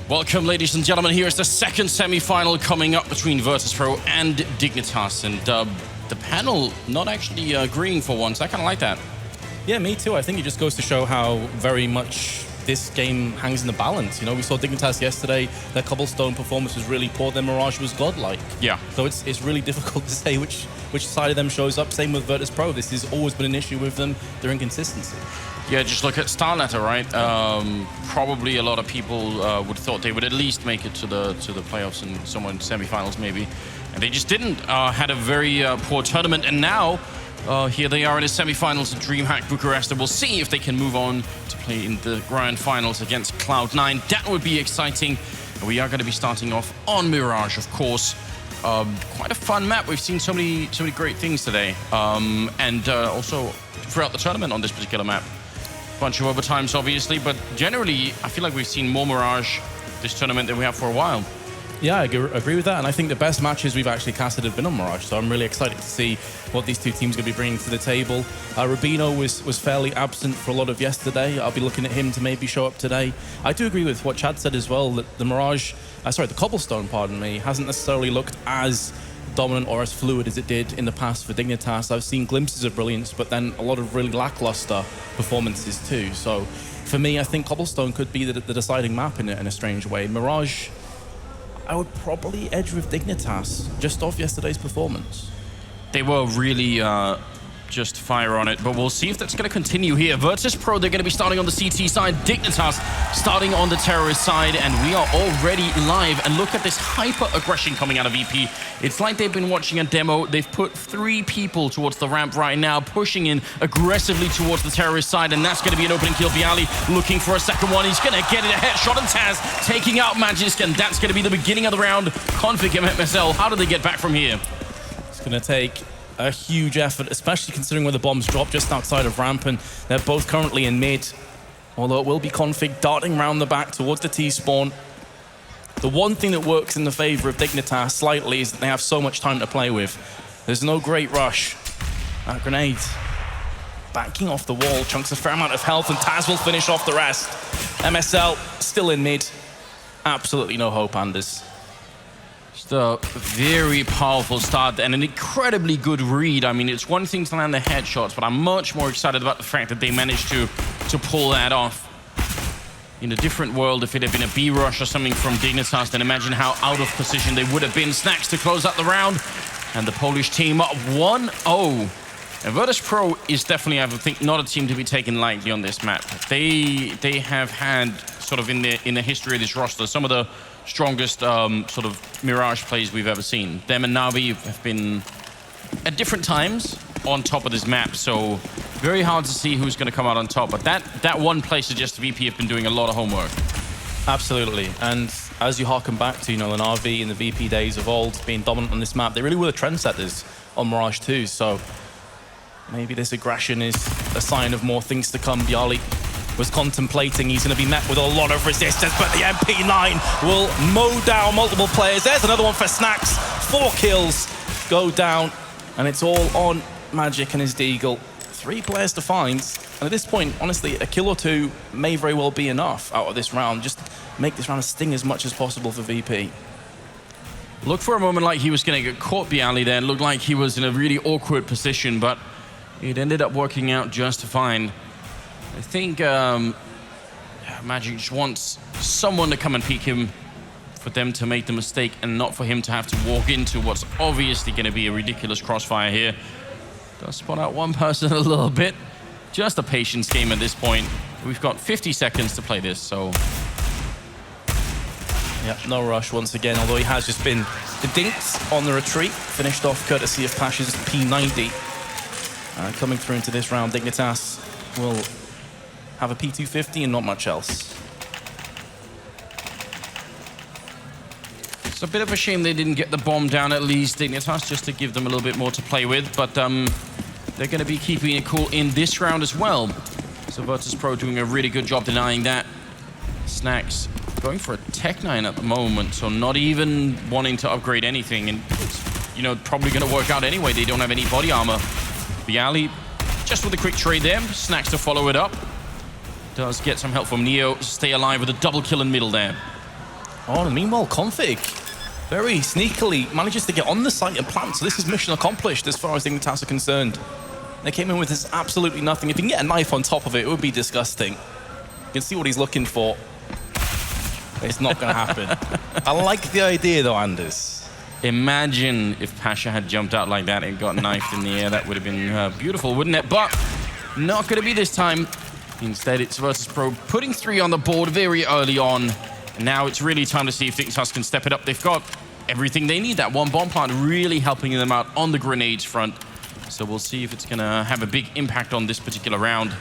Welcome, ladies and gentlemen. Here is the second semi-final coming up between Virtus.Pro and Dignitas. And the panel not actually agreeing for once. I kind of like that. Yeah, me too. I think it just goes to show how very much this game hangs in the balance. You know, we saw Dignitas yesterday. Their cobblestone performance was really poor. Their Mirage was godlike. Yeah. So it's really difficult to say which side of them shows up. Same with Virtus.Pro. This has always been an issue with them, their inconsistency. Yeah, just look at StarNetter, right? Probably a lot of people would thought they would at least make it to the playoffs and somewhere in semifinals maybe, and they just didn't. Had a very poor tournament, and now here they are in the semifinals of DreamHack Bucharest, and we'll see if they can move on to play in the grand finals against Cloud9. That would be exciting. And we are going to be starting off on Mirage, of course. Quite a fun map. We've seen so many great things today, and also throughout the tournament on this particular map. Bunch of overtimes, obviously, but generally, I feel like we've seen more Mirage this tournament than we have for a while. Yeah, I agree with that, and I think the best matches we've actually casted have been on Mirage, so I'm really excited to see what these two teams are going to be bringing to the table. Rubino was fairly absent for a lot of yesterday. I'll be looking at him to maybe show up today. I do agree with what Chad said as well, that the Mirage, the Cobblestone, pardon me, hasn't necessarily looked as dominant or as fluid as it did in the past for Dignitas. I've seen glimpses of brilliance, but then a lot of really lackluster performances too. So for me, I think Cobblestone could be the deciding map in a strange way. Mirage, I would probably edge with Dignitas just off yesterday's performance. They were really just fire on it, but we'll see if that's going to continue here. Virtus.Pro, they're going to be starting on the CT side. Dignitas starting on the terrorist side, and we are already live. And look at this hyper-aggression coming out of VP. It's like they've been watching a demo. They've put 3 people towards the ramp right now, pushing in aggressively towards the terrorist side, and that's going to be an opening kill. Bialy looking for a second one. He's going to get it, a headshot, and Taz taking out Magisk, and that's going to be the beginning of the round. Config and MSL, how do they get back from here? It's going to take a huge effort, especially considering where the bombs drop just outside of ramp, and they're both currently in mid. Although it will be Config darting around the back towards the T-spawn. The one thing that works in the favor of Dignitas slightly is that they have so much time to play with. There's no great rush. That grenade backing off the wall, chunks a fair amount of health, and Taz will finish off the rest. MSL still in mid. Absolutely no hope, Anders. Just a very powerful start and an incredibly good read. I mean, it's one thing to land the headshots, but I'm much more excited about the fact that they managed to pull that off. In a different world, if it had been a B rush or something from Dignitas, then imagine how out of position they would have been. Snacks to close out the round, and the Polish team up 1-0. And Virtus.Pro is definitely, I think, not a team to be taken lightly on this map. They have had sort of in the history of this roster some of the strongest sort of Mirage plays we've ever seen. Them and Navi have been at different times on top of this map, so very hard to see who's going to come out on top. But that one play suggests VP have been doing a lot of homework. Absolutely, and as you harken back to, the Navi in the VP days of old, being dominant on this map, they really were the trendsetters on Mirage too, so maybe this aggression is a sign of more things to come. Bialy was contemplating, he's going to be met with a lot of resistance, but the MP9 will mow down multiple players. There's another one for Snacks. 4 kills go down, and it's all on Magic and his Deagle. 3 players to find, and at this point, honestly, a kill or 2 may very well be enough out of this round. Just make this round sting as much as possible for VP. Looked for a moment like he was going to get caught, Bialy there. Looked like he was in a really awkward position, but it ended up working out just fine. I think Magic just wants someone to come and peek him, for them to make the mistake and not for him to have to walk into what's obviously going to be a ridiculous crossfire here. Does spot out one person a little bit. Just a patience game at this point. We've got 50 seconds to play this, so... Yeah, no rush once again, although he has just been dinked on the retreat. Finished off courtesy of Pash's P90. Coming through into this round, Dignitas will have a P250 and not much else. It's a bit of a shame they didn't get the bomb down at least, Dignitas, just to give them a little bit more to play with, but they're going to be keeping it cool in this round as well. So Virtus.Pro doing a really good job denying that. Snacks going for a Tech-9 at the moment, so not even wanting to upgrade anything, and it's, probably going to work out anyway. They don't have any body armor. Bialy just with a quick trade there. Snacks to follow it up. Does get some help from Neo. Stay alive with a double kill in middle there. Oh, and meanwhile, Config very sneakily manages to get on the site and plant. So this is mission accomplished as far as Dignitas are concerned. They came in with this absolutely nothing. If you can get a knife on top of it, it would be disgusting. You can see what he's looking for. It's not going to happen. I like the idea, though, Anders. Imagine if Pasha had jumped out like that and got knifed in the air. That would have been beautiful, wouldn't it? But not going to be this time. Instead, it's Virtus.Pro putting 3 on the board very early on. And now it's really time to see if Dignitas can step it up. They've got everything they need. That one bomb plant really helping them out on the grenades front. So we'll see if it's going to have a big impact on this particular round.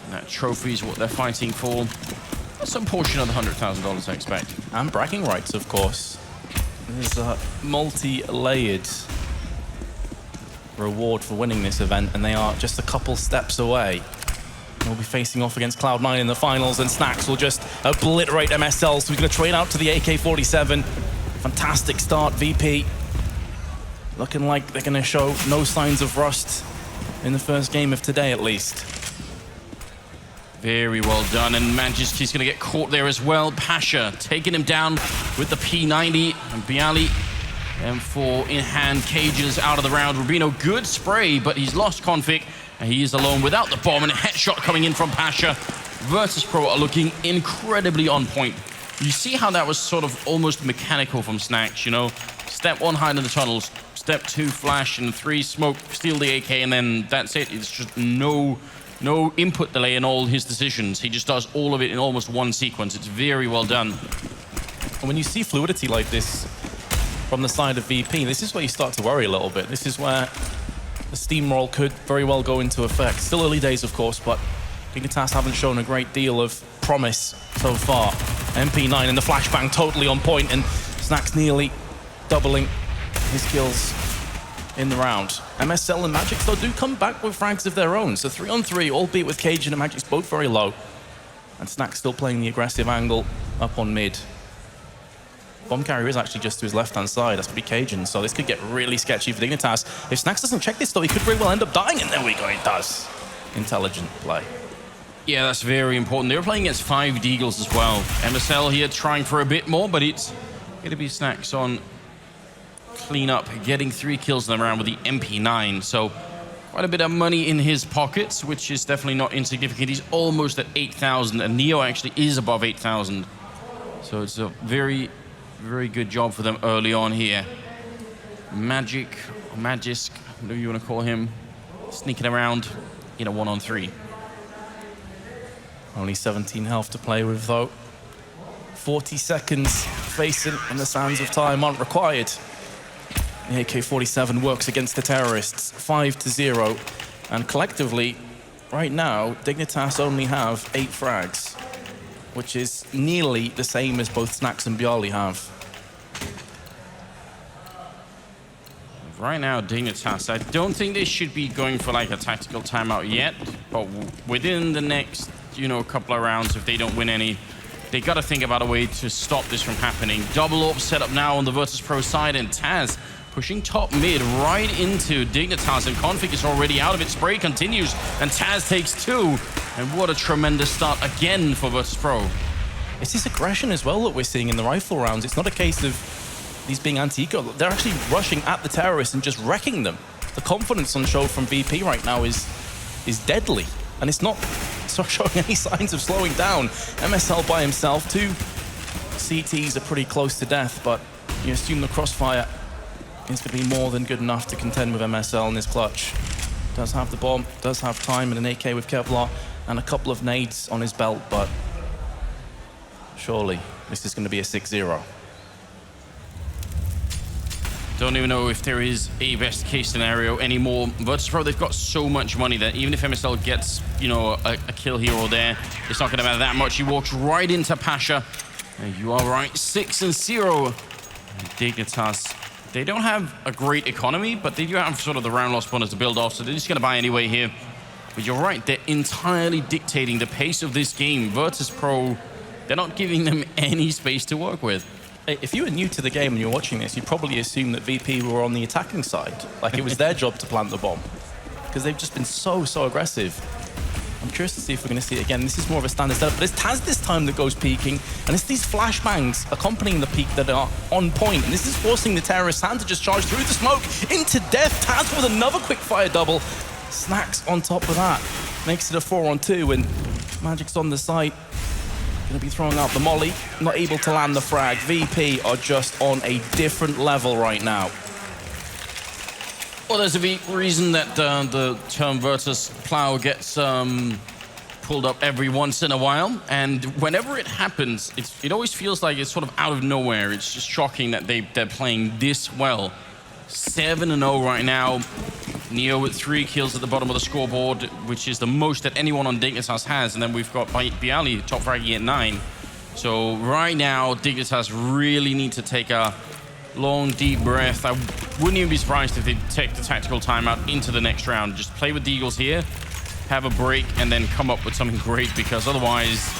And that trophy is what they're fighting for. Some portion of the $100,000, I expect. And bragging rights, of course. There's a multi-layered reward for winning this event, and they are just a couple steps away. We'll be facing off against Cloud9 in the finals, and Snacks will just obliterate MSL. So he's going to trade out to the AK-47. Fantastic start, VP. Looking like they're going to show no signs of rust in the first game of today, at least. Very well done, and Majesty's going to get caught there as well. Pasha taking him down with the P90, and Bialy M4 in hand, cages out of the round. Rubino, good spray, but he's lost Config, and he is alone without the bomb, and a headshot coming in from Pasha. Virtus.Pro are looking incredibly on point. You see how that was sort of almost mechanical from Snacks, you know? Step 1, hide in the tunnels. Step 2, flash, and 3, smoke, steal the AK, and then that's it. It's just no input delay in all his decisions. He just does all of it in almost one sequence. It's very well done. And when you see fluidity like this from the side of VP, this is where you start to worry a little bit. This is where the steamroll could very well go into effect. Still early days, of course, but Dignitas haven't shown a great deal of promise so far. MP9 and the flashbang totally on point, and Snacks nearly doubling his kills in the round. MSL and Magic, though, do come back with frags of their own. So 3-on-3, albeit with Cage and Magic's both very low. And Snacks still playing the aggressive angle up on mid. Bomb carrier is actually just to his left-hand side. That's pretty Cajun, so this could get really sketchy for Dignitas. If Snacks doesn't check this, though, he could very well end up dying. And there we go, it does. Intelligent play. Yeah, that's very important. They were playing against 5 Deagles as well. MSL here trying for a bit more, but it's going to be Snacks on clean up, getting 3 kills in the round with the MP9. So quite a bit of money in his pockets, which is definitely not insignificant. He's almost at 8,000, and Neo actually is above 8,000. So it's a very, very good job for them early on here. Magic, or Magisk, whatever you want to call him, sneaking around in a 1-on-3. Only 17 health to play with, though. 40 seconds facing in the sands of time aren't required. The AK-47 works against the terrorists, 5-0. And collectively, right now, Dignitas only have 8 frags, which is nearly the same as both Snacks and Bialy have. Right now, Dignitas, I don't think they should be going for like a tactical timeout yet, but within the next, couple of rounds, if they don't win any, they got to think about a way to stop this from happening. Double AWP set up now on the Virtus.Pro side, and Taz pushing top mid right into Dignitas, and Config is already out of it. Spray continues, and Taz takes 2. And what a tremendous start again for Virtus.Pro. It's this aggression as well that we're seeing in the rifle rounds. It's not a case of these being anti-eco. They're actually rushing at the terrorists and just wrecking them. The confidence on show from VP right now is deadly, and it's not showing any signs of slowing down. MSL by himself, 2 CTs are pretty close to death, but you assume the crossfire is going to be more than good enough to contend with MSL in this clutch. Does have the bomb, does have time, and an AK with Kevlar, and a couple of nades on his belt, but surely this is going to be a 6-0. Don't even know if there is a best case scenario anymore. Virtus.Pro, they've got so much money that even if MSL gets, a kill here or there, it's not going to matter that much. He walks right into Pasha. And you are right, 6-0. Dignitas, they don't have a great economy, but they do have sort of the round loss bonus to build off, so they're just going to buy anyway here. But you're right, they're entirely dictating the pace of this game. Virtus.Pro, they're not giving them any space to work with. If you were new to the game and you're watching this, you'd probably assume that VP were on the attacking side. Like it was their job to plant the bomb. Because they've just been so aggressive. I'm curious to see if we're going to see it again. This is more of a standard setup, but it's Taz this time that goes peeking, and it's these flashbangs accompanying the peak that are on point, and this is forcing the terrorist hand to just charge through the smoke into death. Taz with another quick fire double. Snacks on top of that. Makes it a 4-on-2, and Magic's on the site. Gonna be throwing out the molly, not able to land the frag. VP are just on a different level right now. Well, there's a reason that the term Virtus.Pro gets pulled up every once in a while, and whenever it happens, it always feels like it's sort of out of nowhere. It's just shocking that they're playing this well. 7-0 right now. Neo with 3 kills at the bottom of the scoreboard, which is the most that anyone on Dignitas has, and then we've got Bialy top fragging at 9. So right now, Dignitas really need to take a long, deep breath. I wouldn't even be surprised if they take the tactical timeout into the next round. Just play with the Eagles here, have a break, and then come up with something great, because otherwise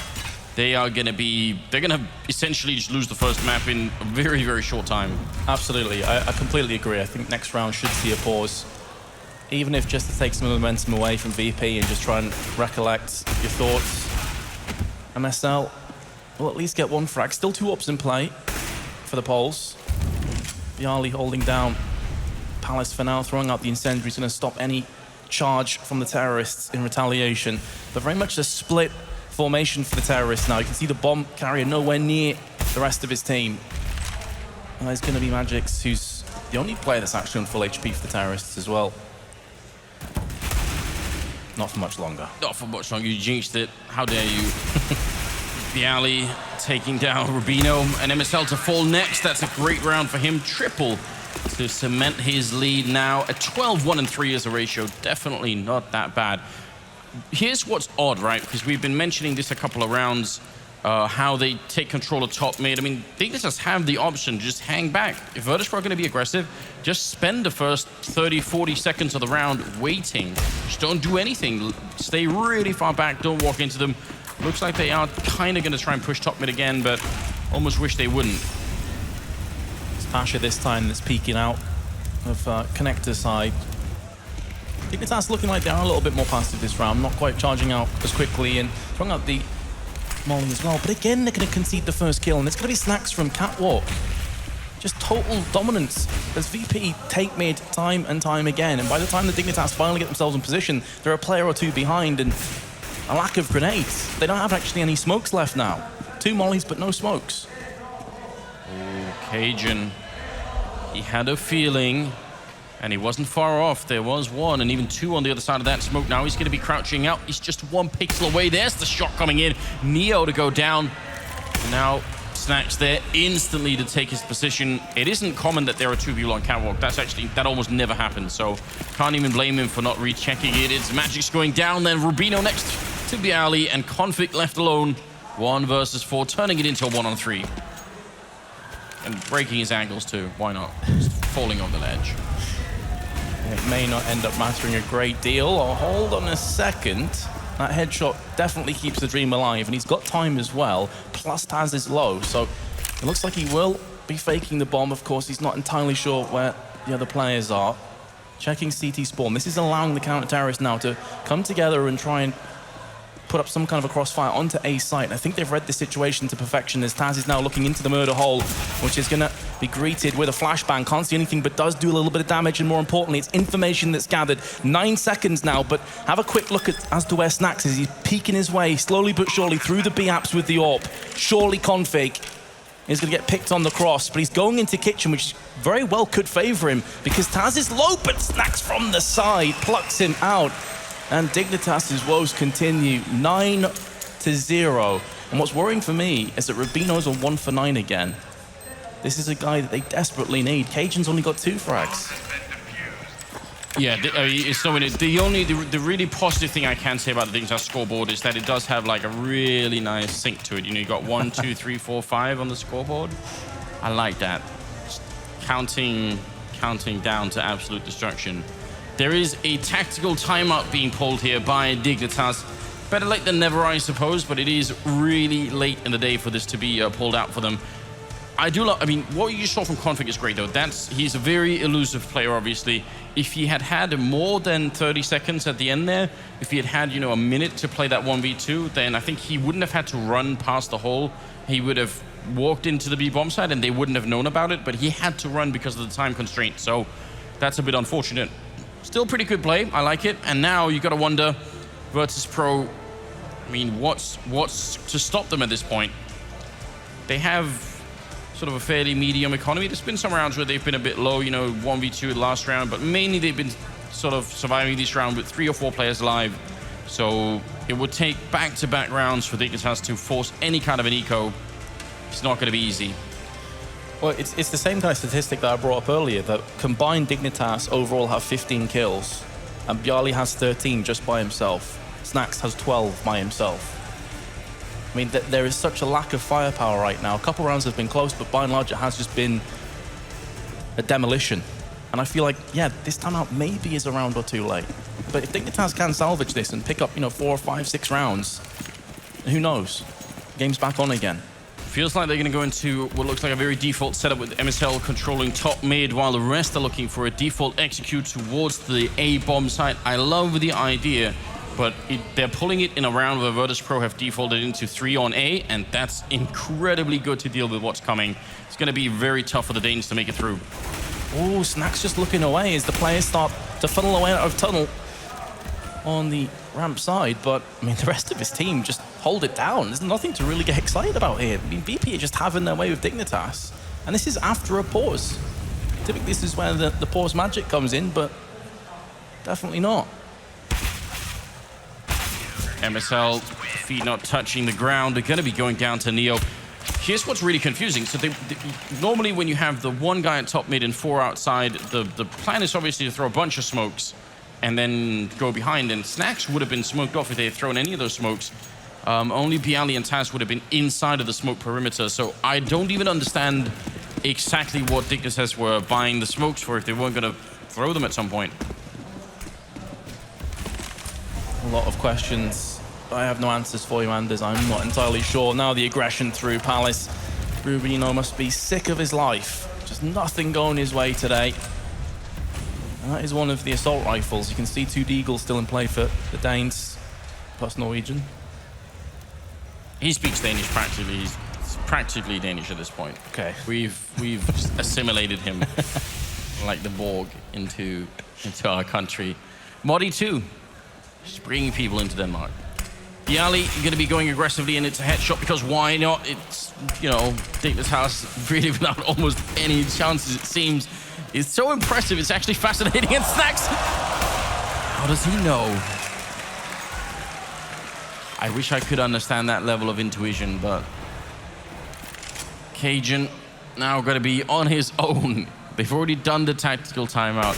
they're going to essentially just lose the first map in a very, very short time. Absolutely. I completely agree. I think next round should see a pause, even if just to take some momentum away from VP and just try and recollect your thoughts. MSL will at least get 1 frag. Still 2 ops in play for the Poles. Bialy holding down Palace for now, throwing out the incendiary. He's going to stop any charge from the terrorists in retaliation. But very much a split formation for the terrorists now. You can see the bomb carrier nowhere near the rest of his team. And there's going to be Magix, who's the only player that's actually on full HP for the terrorists as well. Not for much longer. Not for much longer. You jinxed it. How dare you? Bialy taking down Rubino, and MSL to fall next. That's a great round for him. Triple to cement his lead now. A 12-1-3 as a ratio. Definitely not that bad. Here's what's odd, right? Because we've been mentioning this a couple of rounds, how they take control of top mid. I mean, Dignitas have the option to just hang back. If Virtus.Pro are going to be aggressive, just spend the first 30, 40 seconds of the round waiting. Just don't do anything. Stay really far back. Don't walk into them. Looks like they are kind of going to try and push top mid again, but almost wish they wouldn't. It's Pasha this time that's peeking out of Connector side. Dignitas looking like they are a little bit more passive this round, not quite charging out as quickly and throwing out the molly as well. But again, they're going to concede the first kill, and it's going to be Snacks from Catwalk. Just total dominance as VP take mid time and time again. And by the time the Dignitas finally get themselves in position, they're a player or 2 behind, and a lack of grenades. They don't have actually any smokes left now. 2 mollies, but no smokes. Oh, Cajun. He had a feeling, and he wasn't far off. There was 1 and even 2 on the other side of that smoke. Now he's going to be crouching out. He's just 1 pixel away. There's the shot coming in. Neo to go down. Now Snacks there instantly to take his position. It isn't common that there are 2 people on Catwalk. That almost never happens. So can't even blame him for not rechecking it. It's Magic's going down, then Rubino next to Bialy, and Conflict left alone. 1 versus 4, turning it into a 1-on-3. And breaking his ankles too. Why not? Just falling on the ledge. It may not end up mattering a great deal. Oh, hold on a second. That headshot definitely keeps the dream alive, and he's got time as well. Plus Taz is low, so it looks like he will be faking the bomb. Of course, he's not entirely sure where the other players are. Checking CT spawn. This is allowing the counter-terrorists now to come together and try and put up some kind of a crossfire onto A site. I think they've read the situation to perfection as Taz is now looking into the murder hole, which is going to be greeted with a flashbang. Can't see anything, but does do a little bit of damage, and more importantly, it's information that's gathered. 9 seconds now, but have a quick look as to where Snacks is. He's peeking his way, slowly but surely, through the B-apps with the AWP. Surely Config is going to get picked on the cross, but he's going into kitchen, which very well could favor him, because Taz is low, but Snacks from the side plucks him out. And Dignitas' woes continue, 9-0. And what's worrying for me is that Rubino's on 1 for 9 again. This is a guy that they desperately need. Cajun's only got 2 frags. Yeah, it's no. The really positive thing I can say about the Dignitas scoreboard is that it does have like a really nice sync to it. You know, you got 1, 2, 3, 4, 5 on the scoreboard. I like that. Just counting down to absolute destruction. There is a tactical timeout being pulled here by Dignitas. Better late than never, I suppose, but it is really late in the day for this to be pulled out for them. I do love, I mean, what you saw from Config is great, though. He's a very elusive player, obviously. If he had more than 30 seconds at the end there, if he had, a minute to play that 1v2, then I think he wouldn't have had to run past the hole. He would have walked into the B-bomb side, and they wouldn't have known about it, but he had to run because of the time constraint. So that's a bit unfortunate. Still pretty good play. I like it. And now you got to wonder, Virtus.Pro, I mean, what's to stop them at this point? They have sort of a fairly medium economy. There's been some rounds where they've been a bit low, 1v2 last round, but mainly they've been sort of surviving this round with 3 or 4 players alive. So it would take back-to-back rounds for Dignitas to force any kind of an eco. It's not going to be easy. Well, it's the same kind of statistic that I brought up earlier, that combined Dignitas overall have 15 kills, and Bjarly has 13 just by himself. Snax has 12 by himself. I mean, there is such a lack of firepower right now. A couple rounds have been close, but by and large, it has just been a demolition. And I feel like, yeah, this time out maybe is a round or 2 late. But if Dignitas can salvage this and pick up, 4, 5, 6 rounds, who knows? Game's back on again. Feels like they're going to go into what looks like a very default setup with MSL controlling top mid, while the rest are looking for a default execute towards the A bomb site. I love the idea, but they're pulling it in a round where Virtus.Pro have defaulted into 3 on A, and that's incredibly good to deal with what's coming. It's going to be very tough for the Danes to make it through. Oh, Snax just looking away as the players start to funnel away out of tunnel on the ramp side, but I mean, the rest of his team just hold it down. There's nothing to really get excited about here. I mean, VP are just having their way with Dignitas, and this is after a pause. Typically, this is where the pause magic comes in, but definitely not. MSL, feet not touching the ground. They're going to be going down to Neo. Here's what's really confusing. So normally when you have the 1 guy at top mid and 4 outside, the plan is obviously to throw a bunch of smokes and then go behind. And Snax would have been smoked off if they had thrown any of those smokes. Only Bjarly and Taz would have been inside of the smoke perimeter. So I don't even understand exactly what Dignitas were buying the smokes for if they weren't going to throw them at some point. A lot of questions. I have no answers for you, Anders. I'm not entirely sure. Now the aggression through Palace. Rubino must be sick of his life. Just nothing going his way today. And that is one of the assault rifles. You can see 2 Deagles still in play for the Danes, plus Norwegian. He speaks Danish practically. He's practically Danish at this point. Okay. We've assimilated him like the Borg into our country. Modi too. Just bringing people into Denmark. Bjarly going to be going aggressively, and it's a headshot because why not? It's, Dignitas really without almost any chances, it seems. It's so impressive. It's actually fascinating. And Snax, how does he know? I wish I could understand that level of intuition, but Cajun now going to be on his own. They've already done the tactical timeout.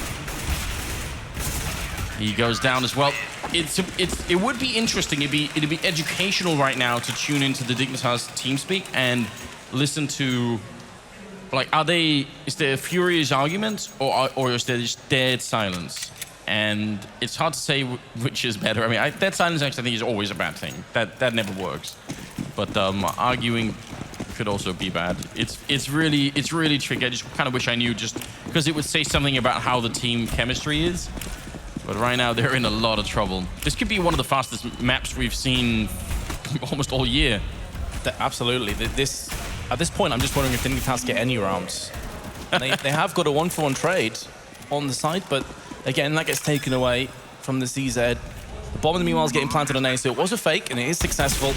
He goes down as well. It would be interesting. It'd be educational right now to tune into the Dignitas TeamSpeak and listen to, like, is there a furious argument or is there just dead silence? And it's hard to say which is better. I mean, dead silence actually I think is always a bad thing. That never works. But arguing could also be bad. It's really tricky. I just kind of wish I knew, just because it would say something about how the team chemistry is. But right now, they're in a lot of trouble. This could be one of the fastest maps we've seen almost all year. Absolutely. At this point, I'm just wondering if Dignitas get any rounds. And they have got a 1-for-1 trade on the side, but again, that gets taken away from the CZ. The bomb in the meanwhile is getting planted on A, so it was a fake, and it is successful.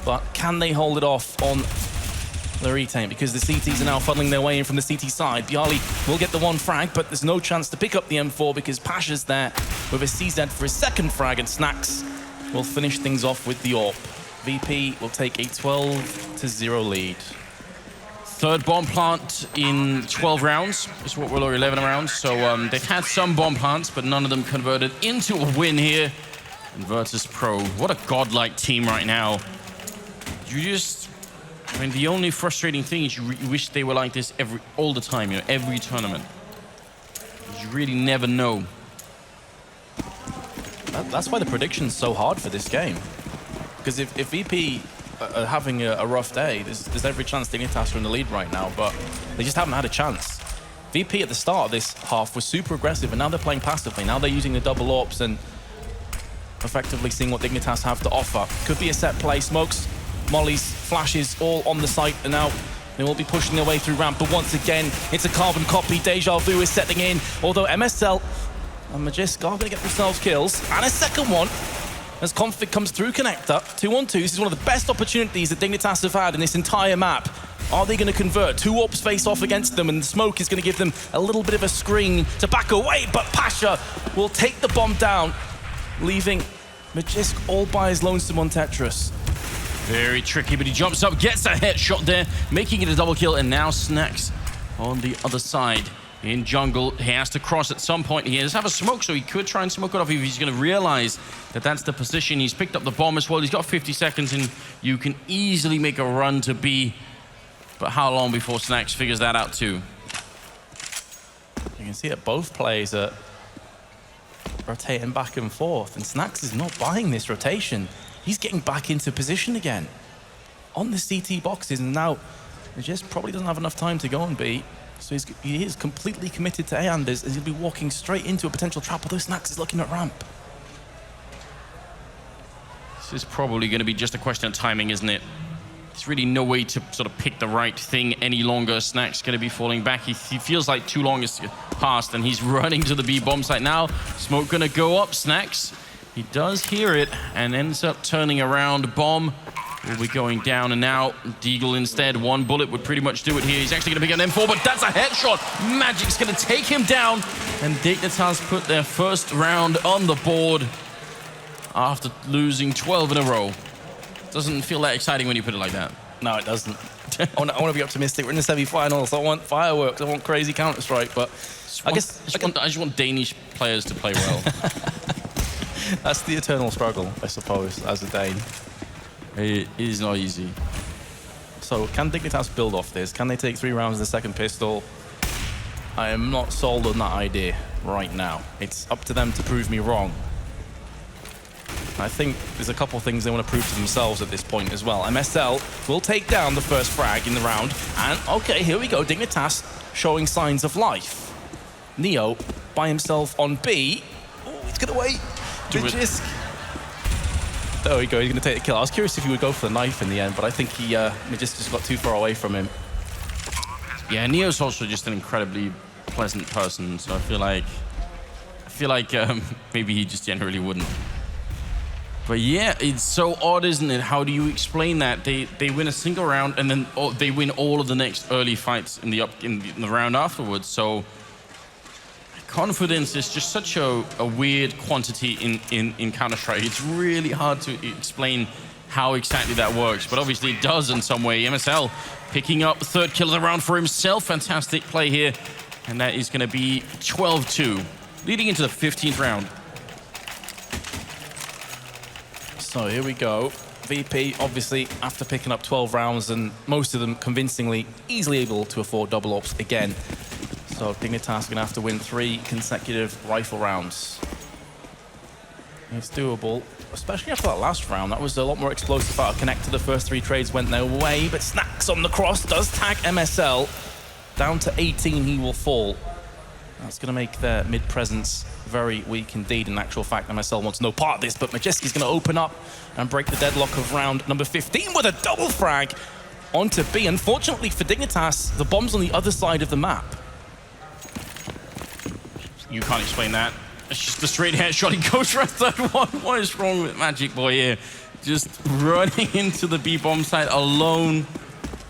But can they hold it off on the retain? Because the CTs are now funneling their way in from the CT side. Bjarly will get the 1 frag, but there's no chance to pick up the M4 because Pasha's there with a CZ for his 2nd frag, and Snax will finish things off with the AWP. VP will take a 12-0 lead. 3rd bomb plant in 12 rounds. Is what we're 11 rounds. So they've had some bomb plants, but none of them converted into a win here. And Virtus.Pro, what a godlike team right now. I mean, the only frustrating thing is you wish they were like this all the time, every tournament. You really never know. That's why the prediction's so hard for this game. Because if VP are having a rough day. There's every chance Dignitas are in the lead right now, but they just haven't had a chance. VP at the start of this half was super aggressive, and now they're playing passively. Now they're using the double AWPs and effectively seeing what Dignitas have to offer. Could be a set play. Smokes, mollies, flashes, all on the site, and now they will be pushing their way through ramp. But once again, it's a carbon copy. Deja Vu is setting in, although MSL and Magisk are going to get themselves kills. And a second one as Config comes through connector. 2-on-2. This is one of the best opportunities that Dignitas have had in this entire map. Are they going to convert? 2 AWPs face off against them, and the smoke is going to give them a little bit of a screen to back away, but Pasha will take the bomb down, leaving Magisk all by his lonesome on Tetris. Very tricky, but he jumps up, gets a headshot there, making it a double kill, and now Snacks on the other side. In jungle, he has to cross at some point. He does have a smoke, so he could try and smoke it off if he's going to realize that that's the position. He's picked up the bomb as well. He's got 50 seconds, and you can easily make a run to B. But how long before Snacks figures that out too? You can see that both players are rotating back and forth, and Snacks is not buying this rotation. He's getting back into position again on the CT boxes, and now he just probably doesn't have enough time to go on B. So he is completely committed to A, and he's going to be walking straight into a potential trap, although Snacks is looking at ramp. This is probably going to be just a question of timing, isn't it? There's really no way to sort of pick the right thing any longer. Snacks going to be falling back. He feels like too long has passed, and he's running to the B bomb site now. Smoke going to go up. Snacks, he does hear it and ends up turning around. Bomb will be going down, and now Deagle instead. One bullet would pretty much do it here. He's actually going to pick an M4, but that's a headshot. Magic's going to take him down, and Dignitas put their first round on the board after losing 12 in a row. Doesn't feel that exciting when you put it like that. No, it doesn't. I want to be optimistic. We're in the semi-finals. I want fireworks. I want crazy Counter-Strike, but I just want Danish players to play well. That's the eternal struggle, I suppose, as a Dane. It is not easy. So can Dignitas build off this? Can they take 3 rounds of the second pistol? I am not sold on that idea right now. It's up to them to prove me wrong. I think there's a couple things they want to prove to themselves at this point as well. MSL will take down the first frag in the round. And, okay, here we go. Dignitas showing signs of life. Neo by himself on B. Oh, he's going to wait. Magisk. There we go. He's going to take the kill. I was curious if he would go for the knife in the end, but I think Magisk just got too far away from him. Yeah, Neo's also just an incredibly pleasant person, so I feel like maybe he just generally wouldn't. But yeah, it's so odd, isn't it? How do you explain that? They win a single round, and then they win all of the next early fights in the round afterwards. So confidence is just such a weird quantity in Counter-Strike. It's really hard to explain how exactly that works, but obviously it does in some way. MSL picking up the 3rd kill of the round for himself. Fantastic play here, and that is going to be 12-2, leading into the 15th round. So here we go. VP, obviously, after picking up 12 rounds, and most of them convincingly, easily able to afford double AWPs again. So Dignitas are going to have to win 3 consecutive rifle rounds. It's doable, especially after that last round. That was a lot more explosive out of connector. The first 3 trades went their way, but Snacks on the cross does tag MSL. Down to 18, he will fall. That's going to make their mid-presence very weak indeed. In actual fact, MSL wants no part of this, but Magisk is going to open up and break the deadlock of round number 15 with a double frag onto B. Unfortunately for Dignitas, the bomb's on the other side of the map. You can't explain that. It's just a straight headshot. He goes for a 3rd one. What is wrong with Magic Boy here? Just running into the B bomb site alone.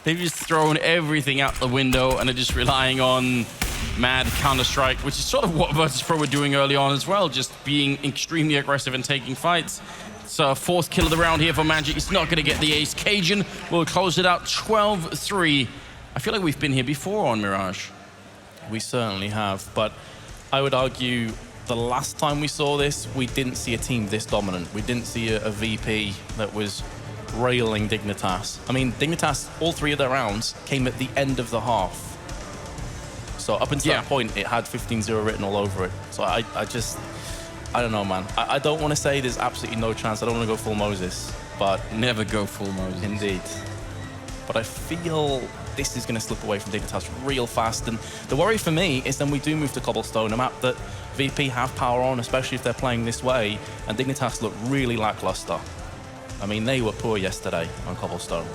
They've just thrown everything out the window and are just relying on mad Counter-Strike, which is sort of what Virtus.Pro were doing early on as well, just being extremely aggressive and taking fights. It's a 4th kill of the round here for Magic. It's not going to get the ace. Cajun will close it out 12-3. I feel like we've been here before on Mirage. We certainly have, but I would argue the last time we saw this, we didn't see a team this dominant. We didn't see a VP that was railing Dignitas. I mean, Dignitas, all 3 of their rounds came at the end of the half. So up until that point, it had 15-0 written all over it. So I don't know, man. I don't want to say there's absolutely no chance. I don't want to go full Moses. but Never go full Moses. indeed. But I feel this is going to slip away from Dignitas real fast. And the worry for me is then we do move to Cobblestone, a map that VP have power on, especially if they're playing this way. And Dignitas look really lackluster. I mean, they were poor yesterday on Cobblestone.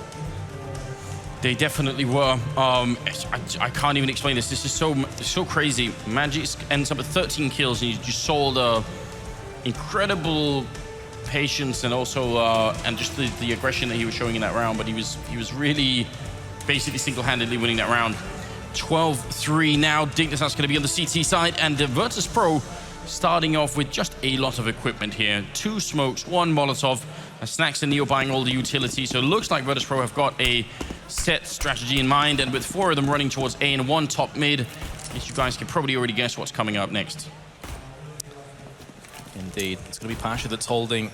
They definitely were. I can't even explain this. This is so crazy. Magic ends up with 13 kills, and you just saw the incredible patience and also and just the aggression that he was showing in that round. But he was really basically single-handedly winning that round. 12-3 now. Dignitas going to be on the CT side, and the Virtus.Pro starting off with just a lot of equipment here. 2 smokes, 1 Molotov, and Snacks and Neo buying all the utilities. So it looks like Virtus.Pro have got a set strategy in mind, and with 4 of them running towards A and 1 top mid, I guess you guys can probably already guess what's coming up next. Indeed. It's going to be Pasha that's holding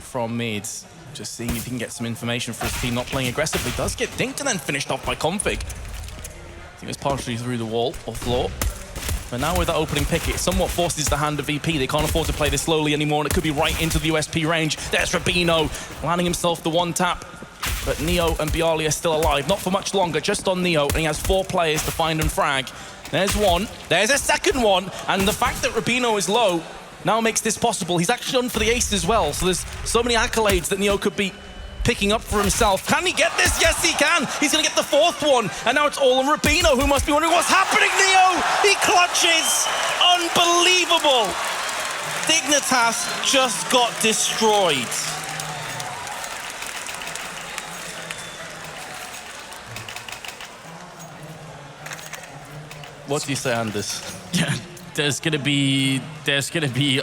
from mid. Just seeing if he can get some information for his team not playing aggressively. Does get dinked and then finished off by Config. I think it's partially through the wall or floor. But now with that opening pick, it somewhat forces the hand of VP. They can't afford to play this slowly anymore, and it could be right into the USP range. There's Rubino, landing himself the 1-tap. But Neo and Bialy are still alive. Not for much longer, just on Neo, and he has 4 players to find and frag. There's one, there's a second one, and the fact that Rubino is low now makes this possible. He's actually on for the ace as well, so there's so many accolades that Neo could be picking up for himself. Can he get this? Yes, he can. He's going to get the 4th one, and now it's all on Rubino, who must be wondering what's happening. Neo, he clutches. Unbelievable. Dignitas just got destroyed. What do you say, Anders? Yeah, there's gonna be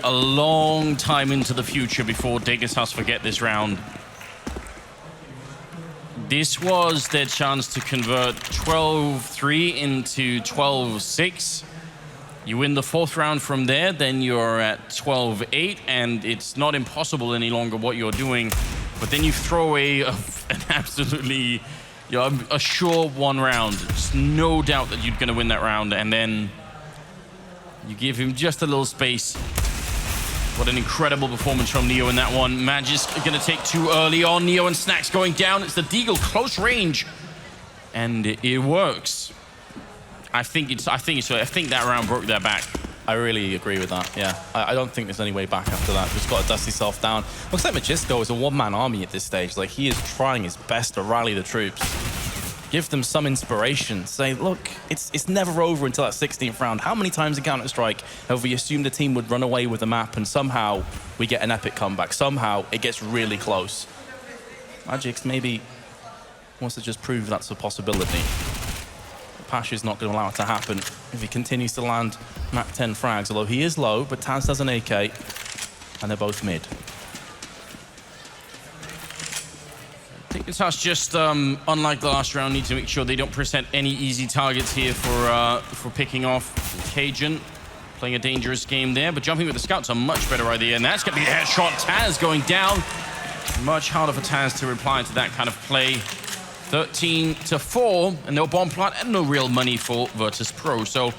a long time into the future before Dignitas forget this round. This was their chance to convert 12-3 into 12-6. You win the 4th round from there, then you're at 12-8, and it's not impossible any longer what you're doing. But then you throw away an absolutely, a sure 1 round. There's no doubt that you're going to win that round, and then you give him just a little space. What an incredible performance from Neo in that one. Magic's going to take 2 early on. Neo and Snacks going down. It's the Deagle close range, and it works. I think that round broke their back. I really agree with that, yeah. I don't think there's any way back after that. Just got to dust himself down. Looks like Magisco is a 1-man army at this stage. Like, he is trying his best to rally the troops. Give them some inspiration. Say, look, it's never over until that 16th round. How many times in Counter-Strike have we assumed the team would run away with the map and somehow we get an epic comeback? Somehow it gets really close. Magix maybe wants to just prove that's a possibility. Pasha's not going to allow it to happen if he continues to land Mach 10 frags, although he is low, but Taz has an AK, and they're both mid. Dignitas just, unlike the last round, need to make sure they don't present any easy targets here for picking off Cajun. Playing a dangerous game there, but jumping with the Scout's a much better idea, and that's going to be a headshot. Taz going down. Much harder for Taz to reply to that kind of play. 13-4, and no bomb plant and no real money for Virtus.Pro. So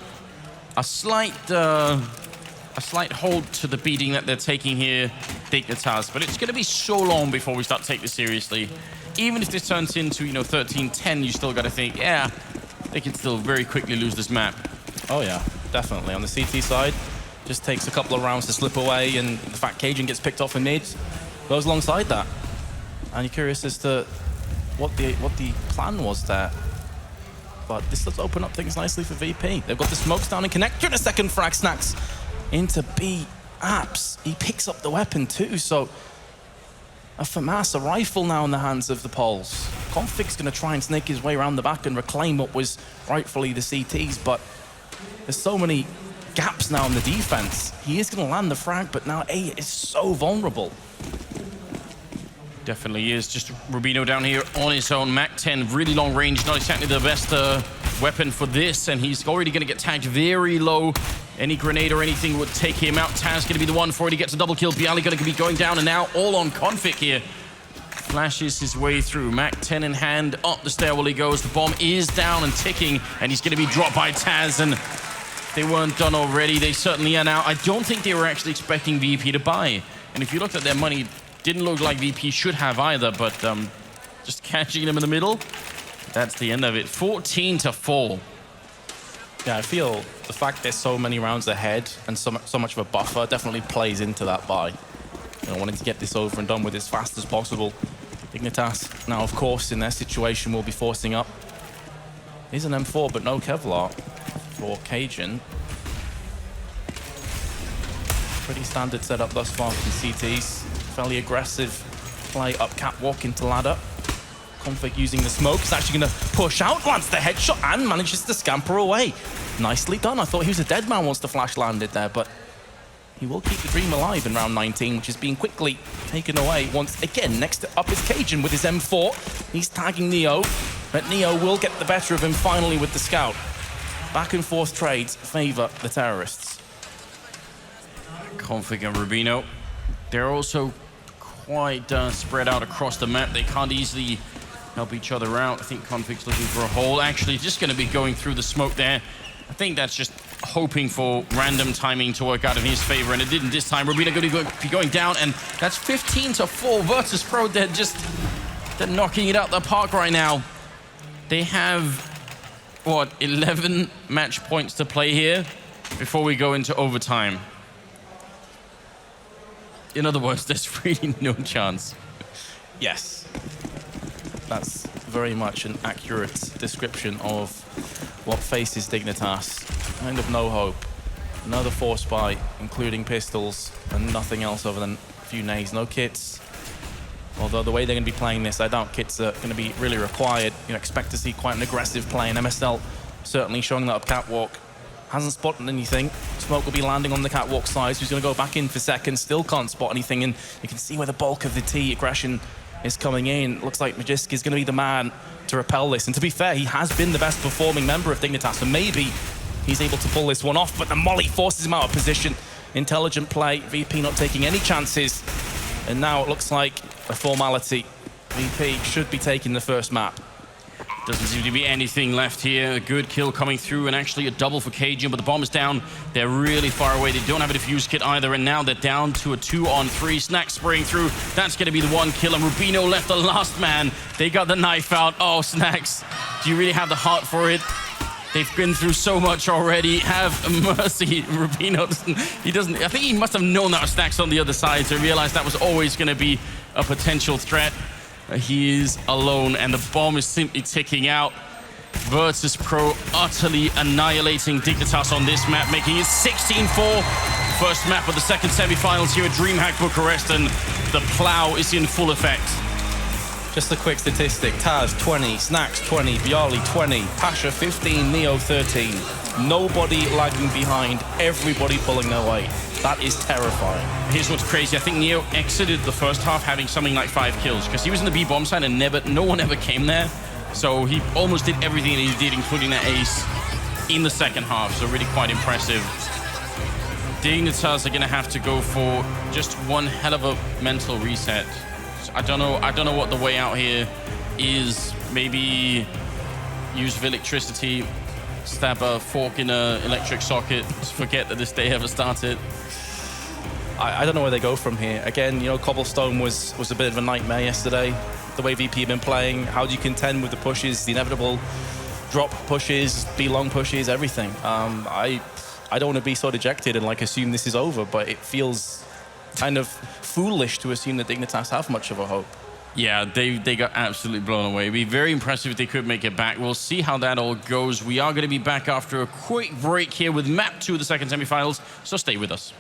a slight hold to the beating that they're taking here, Dignitas. But it's going to be so long before we start to take this seriously. Even if this turns into 13-10, you still got to think, yeah, they can still very quickly lose this map. Oh yeah, definitely. On the CT side, just takes a couple of rounds to slip away, and the fact Cajun gets picked off in mid goes alongside that. And you're curious as to what the plan was there. But this does open up things nicely for VP. They've got the smokes down and connector and a second frag. Snacks into B. Apps. He picks up the weapon too, so a FAMAS, a rifle now in the hands of the Poles. Config's going to try and snake his way around the back and reclaim what was rightfully the CTs, but there's so many gaps now in the defense. He is going to land the frag, but now A is so vulnerable. Definitely is. Just Rubino down here on his own. Mach 10, really long range. Not exactly the best weapon for this, and he's already going to get tagged very low. Any grenade or anything would take him out. Taz going to be the one for it. He gets a double kill. Bialy going to be going down, and now all on Config here. Flashes his way through. Mach 10 in hand. Up the stairwell he goes. The bomb is down and ticking, and he's going to be dropped by Taz, and they weren't done already. They certainly are now. I don't think they were actually expecting VP to buy. And if you looked at their money, Didn't look like VP should have either, but just catching them in the middle. That's the end of it. 14-4. Yeah, I feel the fact there's so many rounds ahead and so much of a buffer definitely plays into that buy. Wanting to get this over and done with as fast as possible. Dignitas now, of course, in their situation, will be forcing up. Here's an M4, but no Kevlar for Cajun. Pretty standard setup thus far from CTs. Fairly aggressive play up catwalk into ladder. Config using the smoke is actually going to push out, lands the headshot, and manages to scamper away. Nicely done. I thought he was a dead man once the flash landed there, but he will keep the dream alive in round 19, which is being quickly taken away once again. Next up is Cajun with his M4. He's tagging Neo, but Neo will get the better of him finally with the scout. Back and forth trades favor the terrorists. Config and Rubino, they're also quite spread out across the map. They can't easily help each other out. I think Config's looking for a hole. Actually, just going to be going through the smoke there. I think that's just hoping for random timing to work out in his favor, and it didn't this time. Rubino going to be going down, and that's 15-4. Virtus.Pro, they're knocking it out the park right now. They have, what, 11 match points to play here before we go into overtime. In other words, there's really no chance. Yes. That's very much an accurate description of what faces Dignitas. Kind of no hope. Another force buy, including pistols, and nothing else other than a few nades. No kits. Although the way they're going to be playing this, I doubt kits are going to be really required. You know, expect to see quite an aggressive play, and MSL certainly showing that up catwalk. Hasn't spotted anything. Smoke will be landing on the catwalk side, so he's going to go back in for second. Still can't spot anything, and you can see where the bulk of the T aggression is coming in. Looks like Magisk is going to be the man to repel this. And to be fair, he has been the best performing member of Dignitas, so maybe he's able to pull this one off, but the molly forces him out of position. Intelligent play, VP not taking any chances. And now it looks like a formality. VP should be taking the first map. Doesn't seem to be anything left here. A good kill coming through, and actually a double for Cajun, but the bomb is down. They're really far away. They don't have a defuse kit either, and now they're down to a 2-on-3. Snack spraying through. That's going to be the one kill, and Rubino left the last man. They got the knife out. Oh, Snacks, do you really have the heart for it? They've been through so much already. Have mercy. Rubino doesn't, I think he must have known that was Snacks on the other side to realize that was always going to be a potential threat. He is alone, and the bomb is simply ticking out. Virtus.Pro utterly annihilating Dignitas on this map, making it 16-4. First map of the second semifinals here at DreamHack Bucharest, and the plow is in full effect. Just a quick statistic. Taz, 20. Snacks, 20. Bialy, 20. Pasha, 15. Neo, 13. Nobody lagging behind. Everybody pulling their weight. That is terrifying. Here's what's crazy. I think Neo exited the first half having something like 5 kills, because he was in the B-bomb side and no one ever came there. So he almost did everything that he did, including that ace, in the second half. So really quite impressive. Dignitas are going to have to go for just one hell of a mental reset. I don't know what the way out here is. Maybe use of electricity, stab a fork in an electric socket, just forget that this day ever started. I don't know where they go from here. Again, you know, Cobblestone was a bit of a nightmare yesterday. The way VP have been playing, how do you contend with the pushes, the inevitable drop pushes, B-long pushes, everything. I don't want to be so dejected and like assume this is over, but it feels kind of foolish to assume that Dignitas have much of a hope. Yeah, they got absolutely blown away. It'd be very impressive if they could make it back. We'll see how that all goes. We are going to be back after a quick break here with map 2 of the second semifinals, so stay with us.